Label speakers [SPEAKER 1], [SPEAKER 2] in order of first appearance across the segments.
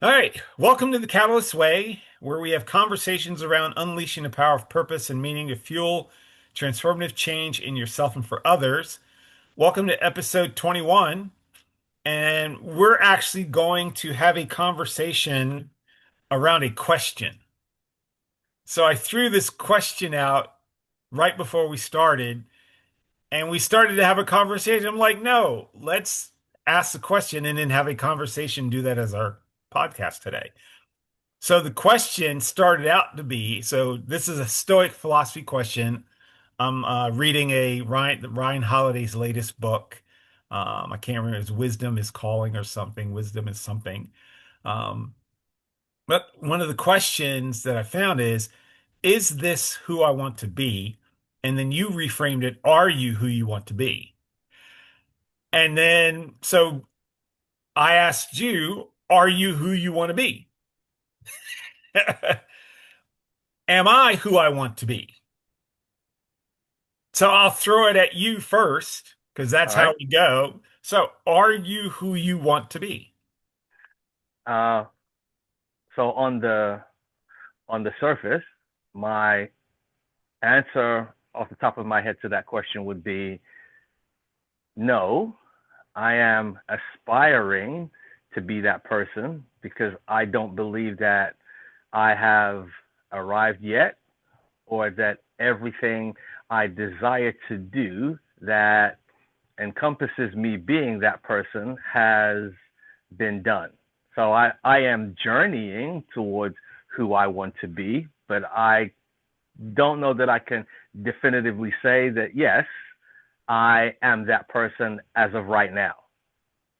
[SPEAKER 1] All right, welcome to the Catalyst Way, where we have conversations around unleashing the power of purpose and meaning to fuel transformative change in yourself and for others. Welcome to episode 21, and we're actually going to have a conversation around a question. So I threw this question out right before we started, and we started to have a conversation. I'm like, no, let's ask the question and then have a conversation, do that as our podcast today. So the question started out to be, so this is a Stoic philosophy question. I'm reading Ryan Holiday's latest book. I can't remember, it's Wisdom is Calling or something. Wisdom is something. Um, but one of the questions that I found is this who I want to be? And then you reframed it, are you who you want to be? And then, so I asked you, are you who you want to be? Am I who I want to be? So I'll throw it at you first because that's
[SPEAKER 2] All
[SPEAKER 1] how
[SPEAKER 2] right.
[SPEAKER 1] we go. So are you who you want to be?
[SPEAKER 2] Uh, so on the surface, my answer off the top of my head to that question would be no. I am aspiring to be that person because I don't believe that I have arrived yet or that everything I desire to do that encompasses me being that person has been done. So I am journeying towards who I want to be, but I don't know that I can definitively say that, yes, I am that person as of right now.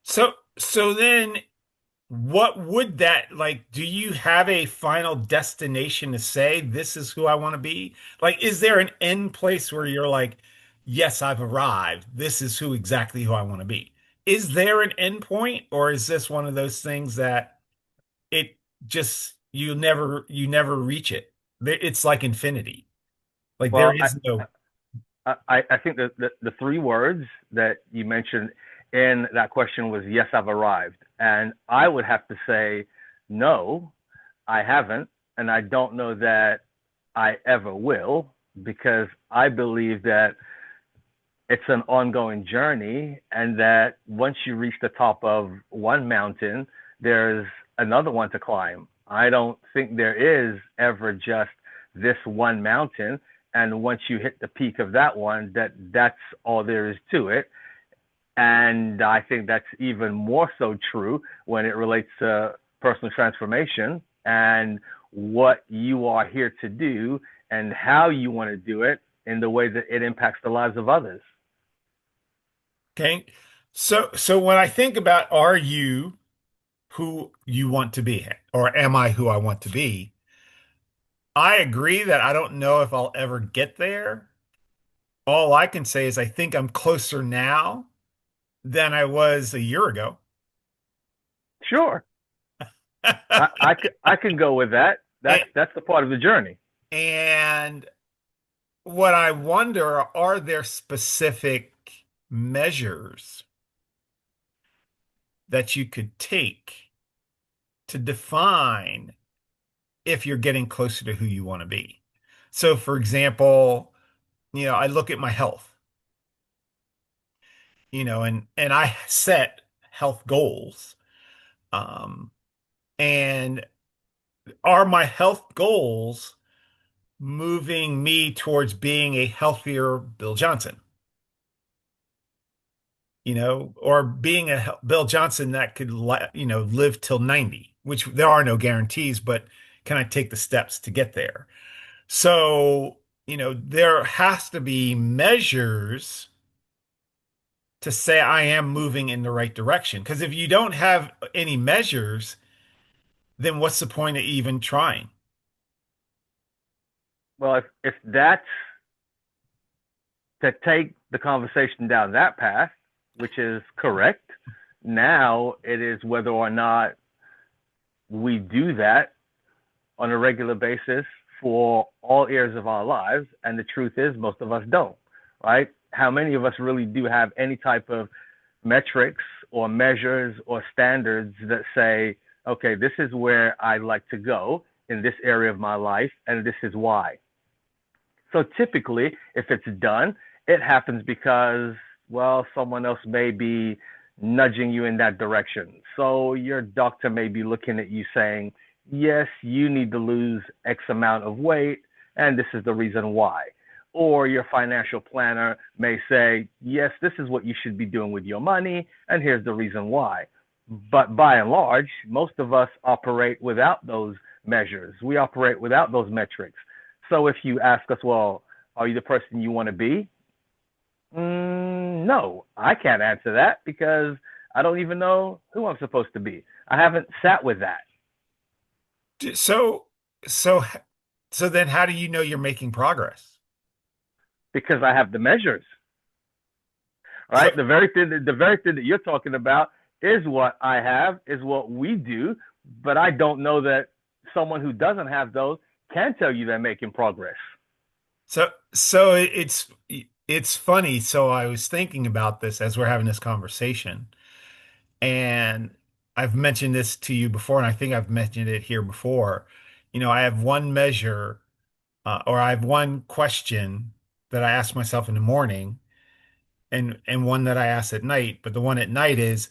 [SPEAKER 1] So then what would that like do you have a final destination to say this is who I want to be? Like is there an end place where you're like, yes, I've arrived. This is exactly who I want to be. Is there an end point or is this one of those things that it just you never reach it? It's like infinity. Like there
[SPEAKER 2] Well,
[SPEAKER 1] is no.
[SPEAKER 2] I think that the three words that you mentioned in that question was, yes, I've arrived. And I would have to say, no, I haven't. And I don't know that I ever will, because I believe that it's an ongoing journey, and that once you reach the top of one mountain, there's another one to climb. I don't think there is ever just this one mountain, and once you hit the peak of that one, that's all there is to it. And I think that's even more so true when it relates to personal transformation and what you are here to do and how you want to do it in the way that it impacts the lives of others.
[SPEAKER 1] Okay. So when I think about are you who you want to be, or am I who I want to be? I agree that I don't know if I'll ever get there. All I can say is I think I'm closer now than I was a year ago.
[SPEAKER 2] Sure, I can go with that.
[SPEAKER 1] And,
[SPEAKER 2] That's the part of the journey.
[SPEAKER 1] and what I wonder, are there specific measures that you could take to define if you're getting closer to who you want to be? So, for example, I look at my health, and I set health goals. Um, and are my health goals moving me towards being a healthier Bill Johnson? Or being a Bill Johnson that could, live till 90, which there are no guarantees, but can I take the steps to get there? So, there has to be measures to say I am moving in the right direction. Because if you don't have any measures, then what's the point of even trying?
[SPEAKER 2] Well, if that's to take the conversation down that path, which is correct, now it is whether or not we do that on a regular basis for all areas of our lives. And the truth is, most of us don't, right? How many of us really do have any type of metrics or measures or standards that say, okay, this is where I like to go in this area of my life, and this is why. So typically, if it's done, it happens because, well, someone else may be nudging you in that direction. So your doctor may be looking at you saying, yes, you need to lose X amount of weight, and this is the reason why. Or your financial planner may say, yes, this is what you should be doing with your money, and here's the reason why. But by and large, most of us operate without those measures. We operate without those metrics. So if you ask us, well, are you the person you want to be? No, I can't answer that because I don't even know who I'm supposed to be. I haven't sat with that
[SPEAKER 1] So, so, so then how do you know you're making progress?
[SPEAKER 2] because I have the measures,
[SPEAKER 1] So,
[SPEAKER 2] right? The very thing that you're talking about is what I have, is what we do, but I don't know that someone who doesn't have those can tell you they're making progress.
[SPEAKER 1] so it's funny. So I was thinking about this as we're having this conversation, and I've mentioned this to you before, and I think I've mentioned it here before. I have one measure, or I have one question that I ask myself in the morning, and one that I ask at night. But the one at night is,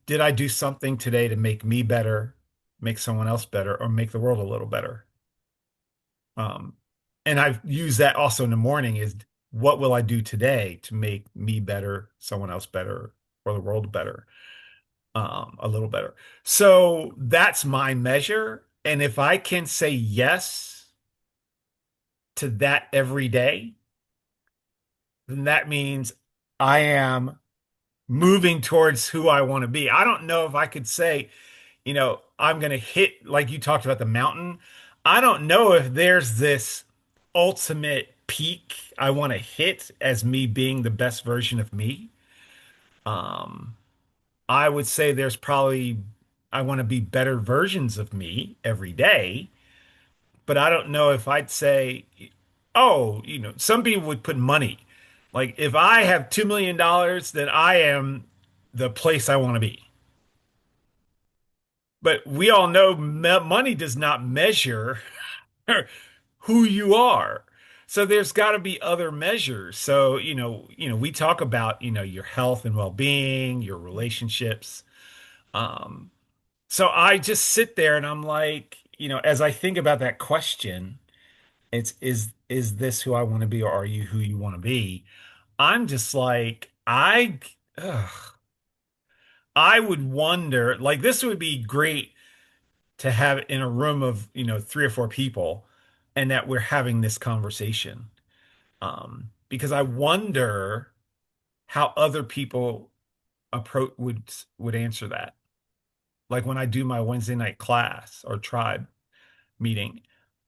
[SPEAKER 1] did I do something today to make me better, make someone else better, or make the world a little better? Um, and I've used that also in the morning is what will I do today to make me better, someone else better, or the world better, a little better. So that's my measure. And if I can say yes to that every day, then that means I am moving towards who I want to be. I don't know if I could say, I'm going to hit, like you talked about the mountain. I don't know if there's this ultimate peak I want to hit as me being the best version of me. Um, I would say there's probably, I want to be better versions of me every day, but I don't know if I'd say, oh, some people would put money. Like if I have $2 million, then I am the place I want to be. But we all know money does not measure who you are. So there's got to be other measures. So, we talk about, your health and well-being, your relationships. Um, so I just sit there and I'm like, as I think about that question, it's is this who I want to be or are you who you want to be? I'm just like, I would wonder, like this would be great to have in a room of, three or four people and that we're having this conversation. Because I wonder how other people approach would answer that. Like when I do my Wednesday night class or tribe meeting,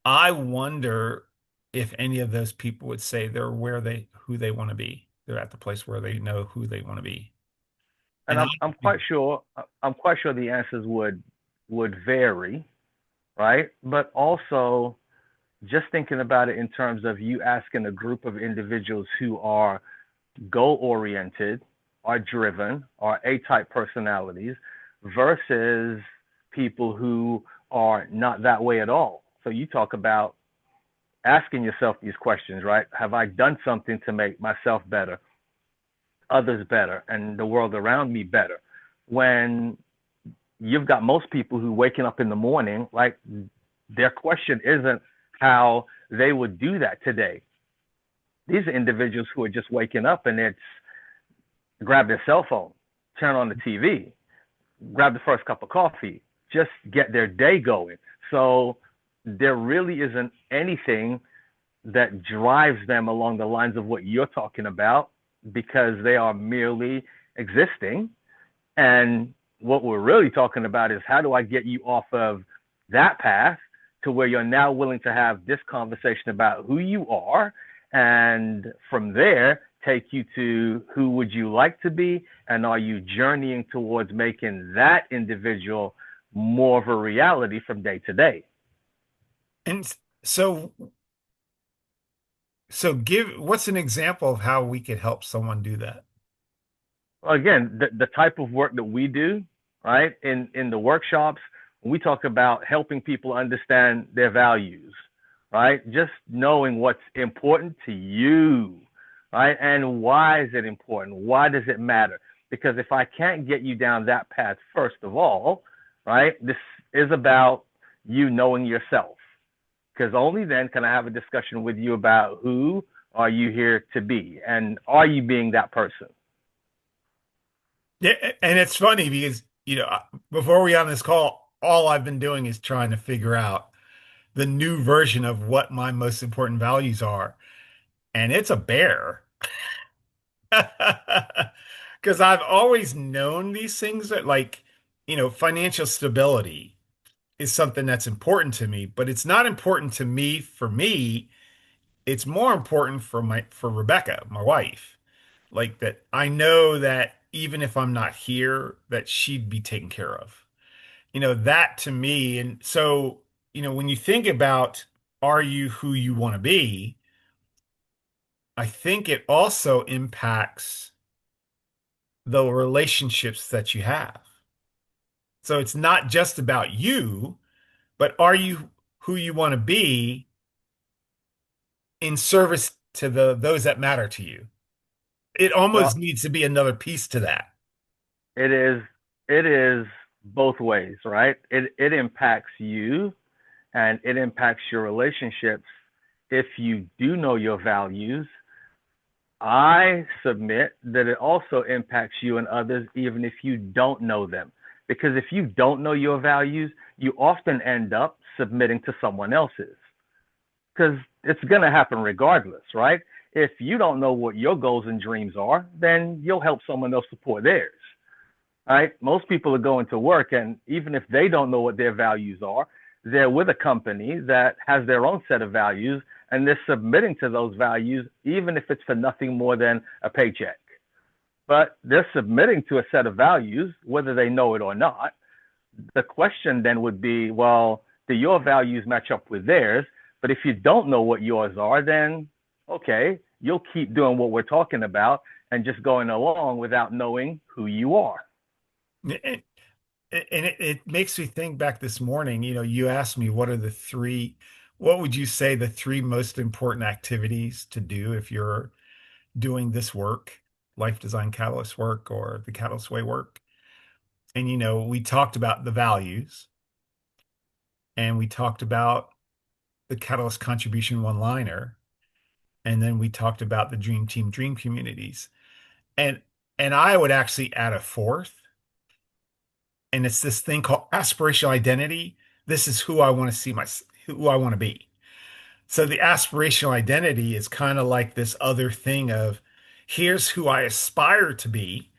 [SPEAKER 1] I wonder if any of those people would say they're who they want to be. They're at the place where they know who they want to be.
[SPEAKER 2] And
[SPEAKER 1] And I,
[SPEAKER 2] I'm quite sure the answers would vary, right? But also just thinking about it in terms of you asking a group of individuals who are goal oriented, are driven, are A type personalities versus people who are not that way at all. So you talk about asking yourself these questions, right? Have I done something to make myself better, others better, and the world around me better? When you've got most people who waking up in the morning, like their question isn't how they would do that today. These are individuals who are just waking up and it's grab their cell phone, turn on the TV, grab the first cup of coffee, just get their day going. So there really isn't anything that drives them along the lines of what you're talking about because they are merely existing. And what we're really talking about is how do I get you off of that path to where you're now willing to have this conversation about who you are, and from there take you to who would you like to be, and are you journeying towards making that individual more of a reality from day to day.
[SPEAKER 1] and so so what's an example of how we could help someone do that?
[SPEAKER 2] Again, the type of work that we do, right, in the workshops, when we talk about helping people understand their values, right? Just knowing what's important to you, right? And why is it important? Why does it matter? Because if I can't get you down that path, first of all, right, this is about you knowing yourself. Because only then can I have a discussion with you about who are you here to be and are you being that person?
[SPEAKER 1] Yeah, and it's funny because, before we on this call, all I've been doing is trying to figure out the new version of what my most important values are. And it's a bear. Because I've always known these things that, like, financial stability is something that's important to me, but it's not important to me for me. It's more important for Rebecca, my wife. Like that I know that even if I'm not here, that she'd be taken care of. That to me. And so, when you think about are you who you want to be, I think it also impacts the relationships that you have. So it's not just about you, but are you who you want to be in service to those that matter to you? It almost
[SPEAKER 2] Well,
[SPEAKER 1] needs to be another piece to that.
[SPEAKER 2] it is it is both ways, right? It impacts you and it impacts your relationships if you do know your values. I submit that it also impacts you and others even if you don't know them. Because if you don't know your values, you often end up submitting to someone else's. Because it's going to happen regardless, right? If you don't know what your goals and dreams are, then you'll help someone else support theirs, right? Most people are going to work, and even if they don't know what their values are, they're with a company that has their own set of values, and they're submitting to those values, even if it's for nothing more than a paycheck. But they're submitting to a set of values, whether they know it or not. The question then would be, well, do your values match up with theirs? But if you don't know what yours are, then okay, you'll keep doing what we're talking about and just going along without knowing who you are.
[SPEAKER 1] And, it makes me think back this morning, you asked me what would you say the three most important activities to do if you're doing this work, life design catalyst work or the catalyst way work? And, we talked about the values and we talked about the catalyst contribution one-liner. And then we talked about the dream team, dream communities. And I would actually add a fourth, and it's this thing called aspirational identity. This is who I want to see who I want to be. So the aspirational identity is kind of like this other thing of here's who I aspire to be.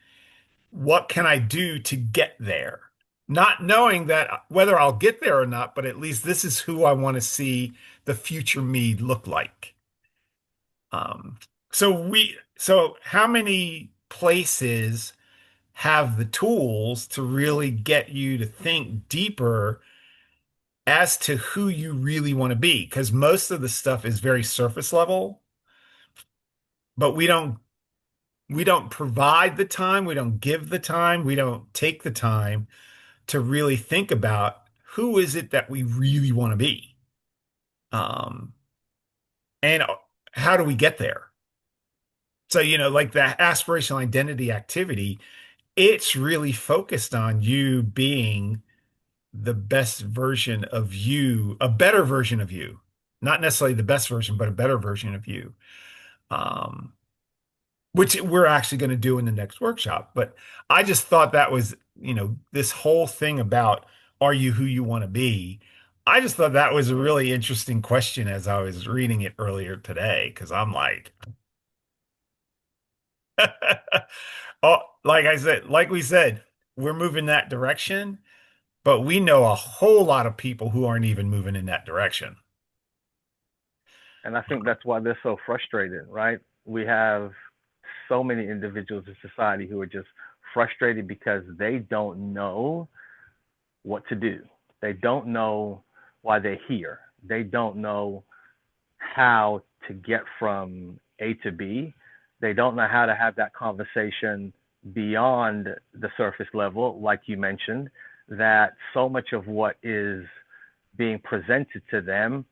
[SPEAKER 1] What can I do to get there? Not knowing that whether I'll get there or not, but at least this is who I want to see the future me look like. Um, so how many places have the tools to really get you to think deeper as to who you really want to be? Because most of the stuff is very surface level, but we don't provide the time, we don't give the time, we don't take the time to really think about who is it that we really want to be. Um, and how do we get there? So, like the aspirational identity activity, it's really focused on you being the best version of you, a better version of you, not necessarily the best version, but a better version of you, um, which we're actually going to do in the next workshop. But I just thought that was, this whole thing about are you who you want to be? I just thought that was a really interesting question as I was reading it earlier today, because I'm like, oh, like we said, we're moving that direction. But we know a whole lot of people who aren't even moving in that direction.
[SPEAKER 2] And I think that's why they're so frustrated, right? We have so many individuals in society who are just frustrated because they don't know what to do. They don't know why they're here. They don't know how to get from A to B. They don't know how to have that conversation beyond the surface level, like you mentioned. that so much of what is being presented to them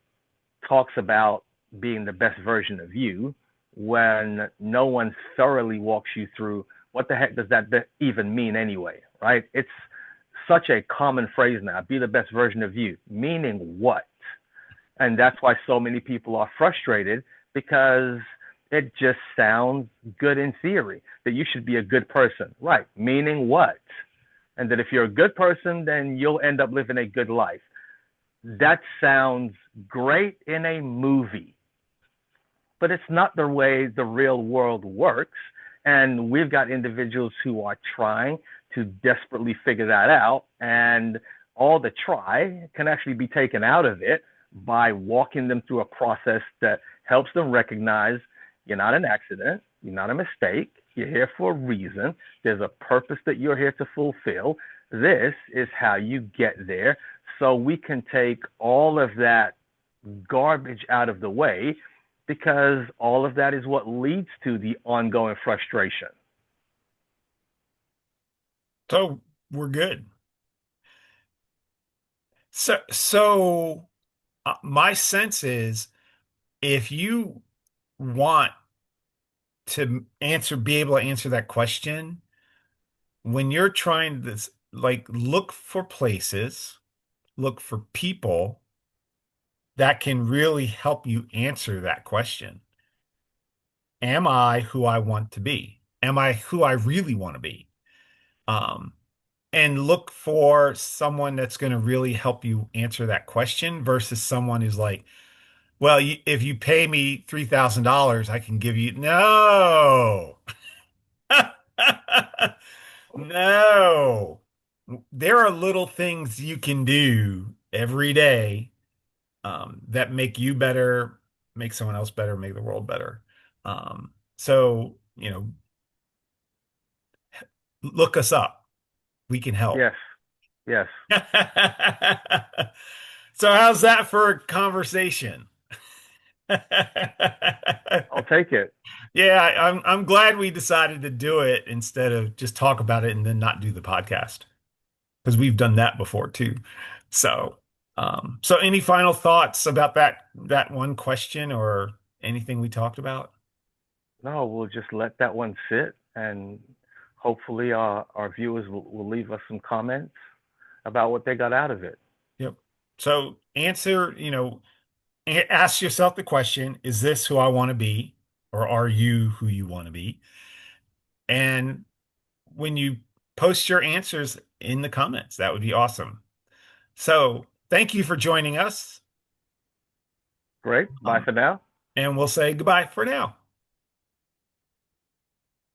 [SPEAKER 2] talks about being the best version of you when no one thoroughly walks you through what the heck does that even mean anyway, right? It's such a common phrase now, be the best version of you, meaning what? And that's why so many people are frustrated because it just sounds good in theory that you should be a good person. Right. Meaning what? And that if you're a good person, then you'll end up living a good life. That sounds great in a movie, but it's not the way the real world works. And we've got individuals who are trying to desperately figure that out. And all the try can actually be taken out of it by walking them through a process that helps them recognize you're not an accident, you're not a mistake, you're here for a reason, there's a purpose that you're here to fulfill. This is how you get there. So we can take all of that garbage out of the way because all of that is what leads to the ongoing frustration.
[SPEAKER 1] So we're good. So my sense is if you want to be able to answer that question, when you're trying this, like look for places, look for people that can really help you answer that question. Am I who I want to be? Am I who I really want to be? Um, and look for someone that's going to really help you answer that question versus someone who's like, well, if you pay me $3,000, I can give you. No, no. There are little things you can do every day that make you better, make someone else better, make the world better. So, look us up. We can help.
[SPEAKER 2] Yes, yes,
[SPEAKER 1] So, how's that for a conversation?
[SPEAKER 2] I'll take it.
[SPEAKER 1] Yeah, I'm glad we decided to do it instead of just talk about it and then not do the podcast because we've done that before too. So, so any final thoughts about that one question or anything we talked about?
[SPEAKER 2] No, we'll just let that one sit and hopefully our viewers will leave us some comments about what they got out of it.
[SPEAKER 1] Yep. So answer, ask yourself the question, is this who I want to be? Or are you who you want to be? And when you post your answers in the comments, that would be awesome. So thank you for joining us.
[SPEAKER 2] Great. Bye
[SPEAKER 1] Um,
[SPEAKER 2] for now.
[SPEAKER 1] and we'll say goodbye for now.